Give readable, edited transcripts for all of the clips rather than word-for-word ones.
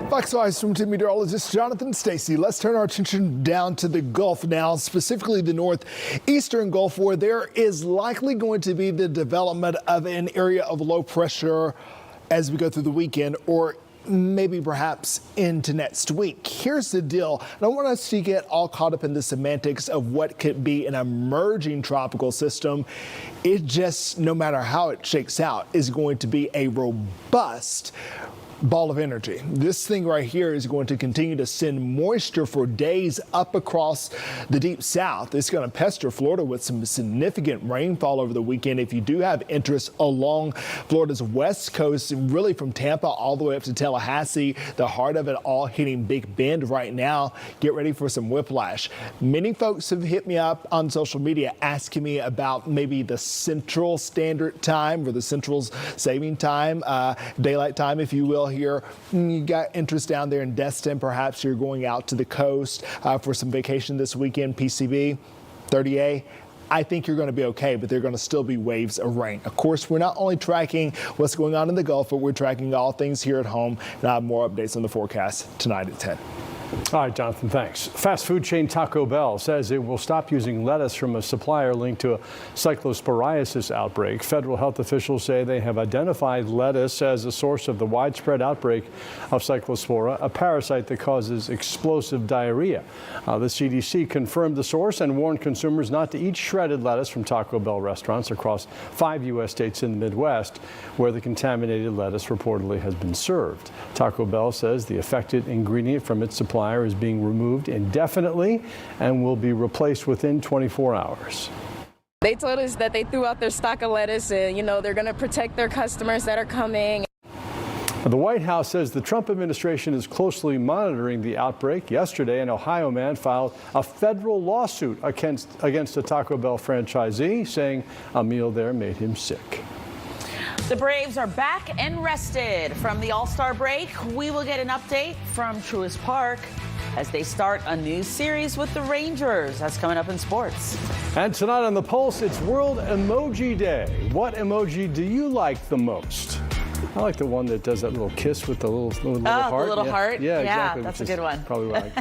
Fox 5's from meteorologist Jonathan Stacy. Let's turn our attention down to the Gulf now, specifically the northeastern Gulf, where there is likely going to be the development of an area of low pressure as we go through the weekend, or maybe perhaps into next week. Here's the deal. I don't want us to get all caught up in the semantics of what could be an emerging tropical system. It just, no matter how it shakes out, is going to be a robust ball of energy. This thing right here is going to continue to send moisture for days up across the deep south. It's going to pester Florida with some significant rainfall over the weekend. If you do have interest along Florida's west coast, and really from Tampa all the way up to Tallahassee, the heart of it all hitting Big Bend right now, get ready for some whiplash. Many folks have hit me up on social media asking me about maybe the Central Standard Time or the Central's saving time, daylight time, if you will. Here, you got interest down there in Destin. Perhaps you're going out to the coast for some vacation this weekend. PCB, 30A. I think you're going to be okay, but there are going to still be waves of rain. Of course, we're not only tracking what's going on in the Gulf, but we're tracking all things here at home. And I have more updates on the forecast tonight at 10. All right, Jonathan, thanks. Fast food chain Taco Bell says it will stop using lettuce from a supplier linked to a cyclosporiasis outbreak. Federal health officials say they have identified lettuce as a source of the widespread outbreak of cyclospora, a parasite that causes explosive diarrhea. The CDC confirmed the source and warned consumers not to eat shredded lettuce from Taco Bell restaurants across 5 U.S. states in the Midwest, where the contaminated lettuce reportedly has been served. Taco Bell says the affected ingredient from its supplier is being removed indefinitely and will be replaced within 24 hours. They told us that they threw out their stock of lettuce and, they're going to protect their customers that are coming. The White House says the Trump administration is closely monitoring the outbreak. Yesterday, an Ohio man filed a federal lawsuit against a Taco Bell franchisee, saying a meal there made him sick. The Braves are back and rested from the All-Star break. We will get an update from Truist Park as they start a new series with the Rangers. That's coming up in sports. And tonight on The Pulse, it's World Emoji Day. What emoji do you like the most? I like the one that does that little kiss with the little heart. The little heart? Yeah, exactly. That's a good one. Probably why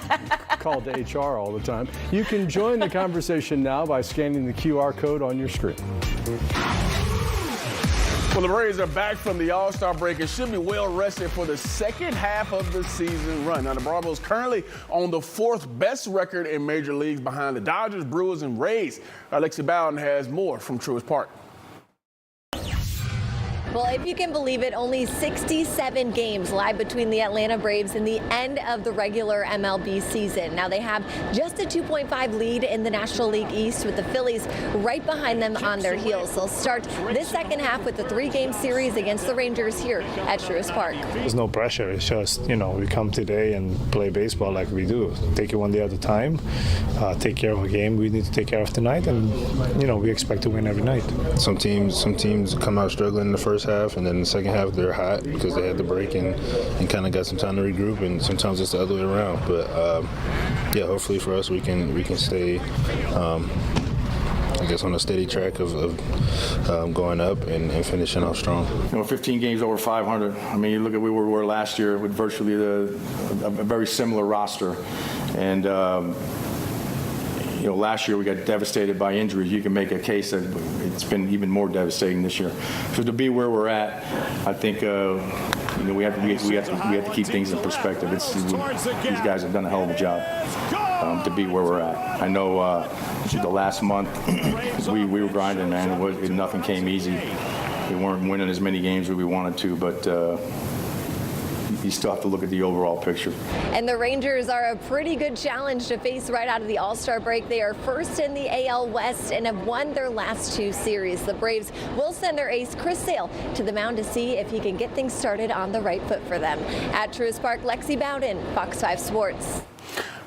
I call to HR all the time. You can join the conversation now by scanning the QR code on your screen. Well, the Braves are back from the All-Star break and should be well rested for the second half of the season run. Now, the Bravos currently on the 4th best record in Major Leagues behind the Dodgers, Brewers, and Rays. Lexi Bowden has more from Truist Park. Well, if you can believe it, only 67 games lie between the Atlanta Braves and the end of the regular MLB season. Now, they have just a 2.5 lead in the National League East, with the Phillies right behind them on their heels. They'll start this second half with the 3-game series against the Rangers here at Truist Park. There's no pressure. It's just, we come today and play baseball like we do. Take it one day at a time, take care of a game we need to take care of tonight, and, we expect to win every night. Some teams come out struggling in the first half, and then in the second half they're hot because they had the break and kind of got some time to regroup, and sometimes it's the other way around. But hopefully for us we can stay I guess on a steady track of going up and finishing off strong. 15 games over 500. I mean, you look at where we were last year with virtually a very similar roster, and last year we got devastated by injuries. You can make a case that it's been even more devastating this year. So to be where we're at, I think we have to keep things in perspective. These guys have done a hell of a job to be where we're at. I know the last month we were grinding, man. Nothing came easy. We weren't winning as many games as we wanted to, but you still have to look at the overall picture. And the Rangers are a pretty good challenge to face right out of the All-Star break. They are first in the AL West and have won their last 2 series. The Braves will send their ace, Chris Sale, to the mound to see if he can get things started on the right foot for them. At Truist Park, Lexi Bowden, Fox 5 Sports.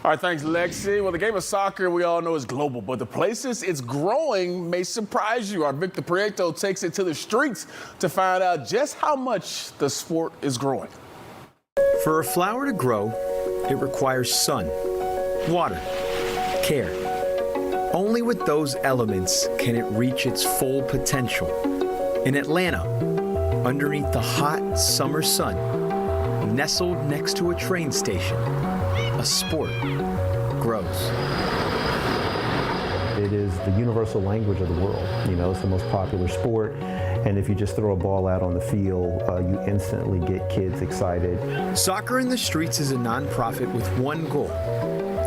All right, thanks, Lexi. Well, the game of soccer, we all know, is global, but the places it's growing may surprise you. Our Victor Prieto takes it to the streets to find out just how much the sport is growing. For a flower to grow, it requires sun, water, care. Only with those elements can it reach its full potential. In Atlanta, underneath the hot summer sun, nestled next to a train station, a sport grows. It is the universal language of the world. You know, it's the most popular sport. And if you just throw a ball out on the field, you instantly get kids excited. Soccer in the Streets is a nonprofit with one goal,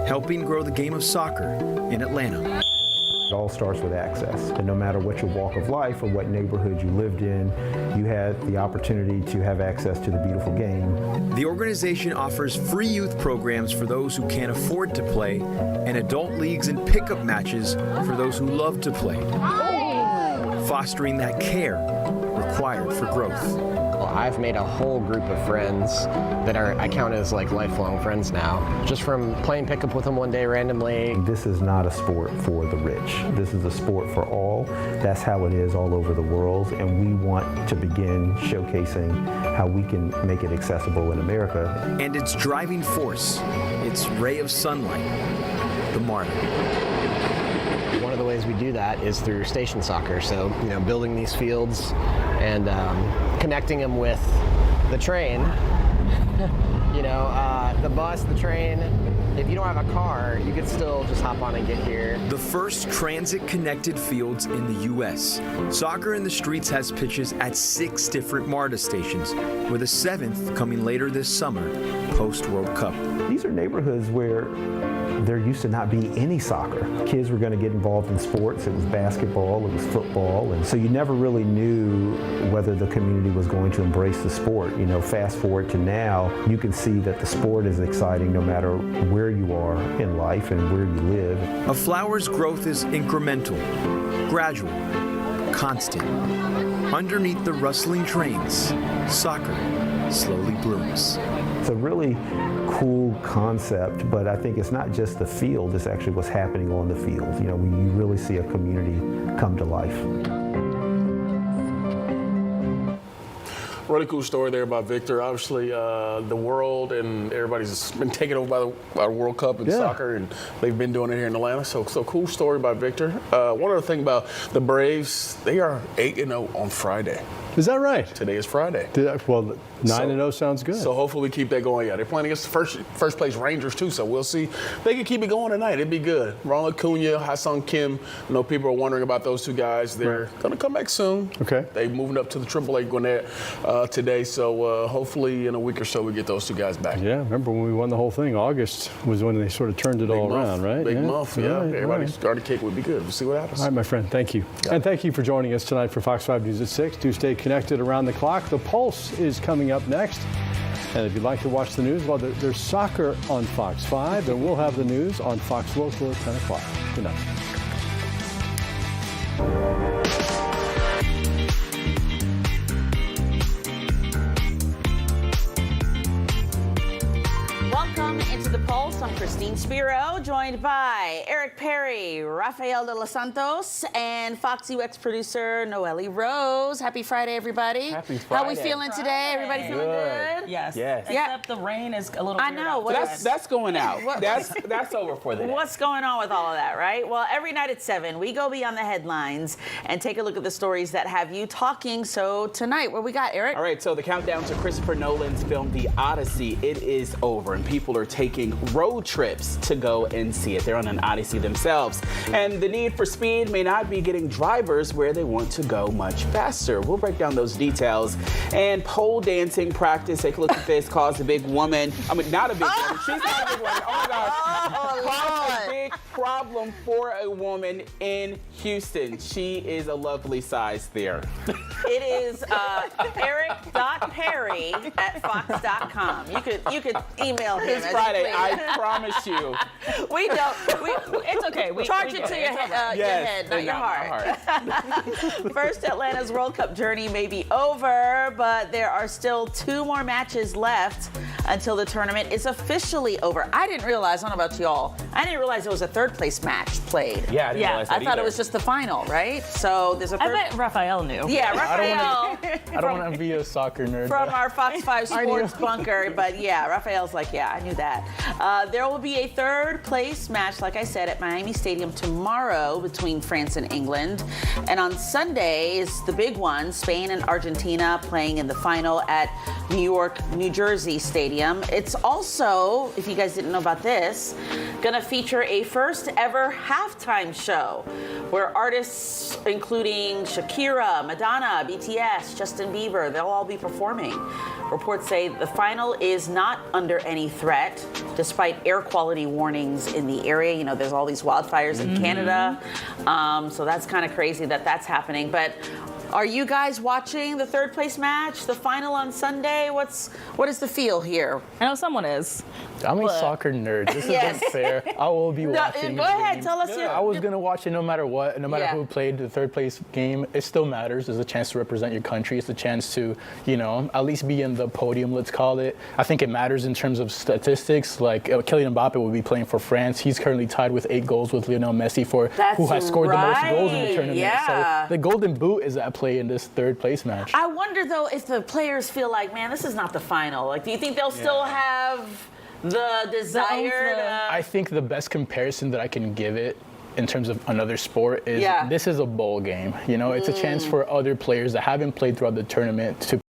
helping grow the game of soccer in Atlanta. It all starts with access. And no matter what your walk of life or what neighborhood you lived in, you had the opportunity to have access to the beautiful game. The organization offers free youth programs for those who can't afford to play, and adult leagues and pickup matches for those who love to play, fostering that care required for growth. I've made a whole group of friends that I count as like lifelong friends now, just from playing pickup with them one day randomly. This is not a sport for the rich. This is a sport for all. That's how it is all over the world, and we want to begin showcasing how we can make it accessible in America. And its driving force, its ray of sunlight, the MARTA. One of the ways we do that is through station soccer. So, building these fields and connecting them with the train, the bus, the train. If you don't have a car, you could still just hop on and get here. The first transit-connected fields in the U.S. Soccer in the Streets has pitches at 6 different MARTA stations, with a 7th coming later this summer, post-World Cup. These are neighborhoods where there used to not be any soccer. Kids were going to get involved in sports. It was basketball, it was football, and so you never really knew whether the community was going to embrace the sport. Fast forward to now, you can see that the sport is exciting no matter where you are in life and where you live. A flower's growth is incremental, gradual, constant. Underneath the rustling trains, soccer slowly blooms. It's a really cool concept, but I think it's not just the field, it's actually what's happening on the field. You really see a community come to life. Really cool story there about Victor. Obviously, the world and everybody's been taken over by the World Cup in soccer, and they've been doing it here in Atlanta. So cool story about Victor. One other thing about the Braves, they are 8-0 on Friday. Is that right? Today is Friday. 9-0 sounds good. So hopefully we keep that going. Yeah, they're playing against the first place Rangers too. So we'll see. They can keep it going tonight. It'd be good. Ronald Acuna, Ha-Sung Kim. People are wondering about those two guys. They're going to come back soon. Okay. They're moving up to the AAA Gwinnett today. So hopefully in a week or so we get those two guys back. Yeah. Remember when we won the whole thing? August was when they sort of turned it all around, right? Big month. Yeah. Right, Everybody's starting to kick would be good. We'll see what happens. All right, my friend. Thank you. And thank you for joining us tonight for Fox 5 News at 6. Do stay connected around the clock. The Pulse is coming up next. And if you'd like to watch the news, there's soccer on Fox 5, and we'll have the news on Fox Local at 10 o'clock. Good night. Welcome into the Pulse. I'm Christine Spiro, joined by Eric Perry, Rafael de los Santos, and Fox UX producer Noelle Rose. Happy Friday, everybody. Happy Friday. How we feeling today? Everybody feeling good? Yes. Yeah. Except the rain is a little. I know. That's going out. That's over for the day. What's going on with all of that, right? Well, every night at 7, we go beyond the headlines and take a look at the stories that have you talking. So tonight, what we got, Eric? All right, so the countdown to Christopher Nolan's film, The Odyssey, it is over, and people are taking road trips to go and see it. They're on an odyssey themselves. And the need for speed may not be getting drivers where they want to go much faster. We'll break down those details. And pole dancing practice, take a look at this, caused a big woman. I mean, not a big woman. She's not a big woman. Oh, my gosh. Caused a big problem for a woman in Houston. She is a lovely size there. It is eric.perry@fox.com. You could email him. It's Friday, I promise you. We don't. It's okay. We charge it to your head, not your heart. First, Atlanta's World Cup journey may be over, but there are still 2 more matches left until the tournament is officially over. I didn't realize, I don't know about y'all, I didn't realize it was a third place match played. Yeah, I didn't realize that I thought it either. was just the final, right? So there's a third. I bet Raphael knew. Yeah, Raphael. I don't want to be a soccer nerd. From our Fox 5 Sports bunker. But yeah, Raphael's like, yeah, I knew that. There will be a third place match, like I said, at Miami Stadium tomorrow between France and England. And on Sunday is the big one, Spain and Argentina playing in the final at New York, New Jersey Stadium. It's also, if you guys didn't know about this, going to feature a first ever halftime show where artists including Shakira, Madonna, BTS, Justin Bieber, they'll all be performing. Reports say the final is not under any threat, despite air quality warnings in the area. You know, there's all these wildfires in Canada. So that's kind of crazy that that's happening. But are you guys watching the third place match, the final on Sunday? What is the feel here? I know someone is. I'm a soccer nerd. This isn't fair. I will be watching. Go ahead, tell us. I was going to watch it no matter what, no matter who played the third place game. It still matters. It's a chance to represent your country. It's a chance to, at least be in the podium, let's call it. I think it matters in terms of statistics. Like Kylian Mbappe will be playing for France. He's currently tied with 8 goals with Lionel Messi for who has scored the most goals in the tournament. Yeah. So the Golden Boot is at play in this third place match. I wonder, though, if the players feel like, man, this is not the final. Like, do you think they'll still have the desire I think the best comparison that I can give it in terms of another sport is this is a bowl game. It's a chance for other players that haven't played throughout the tournament to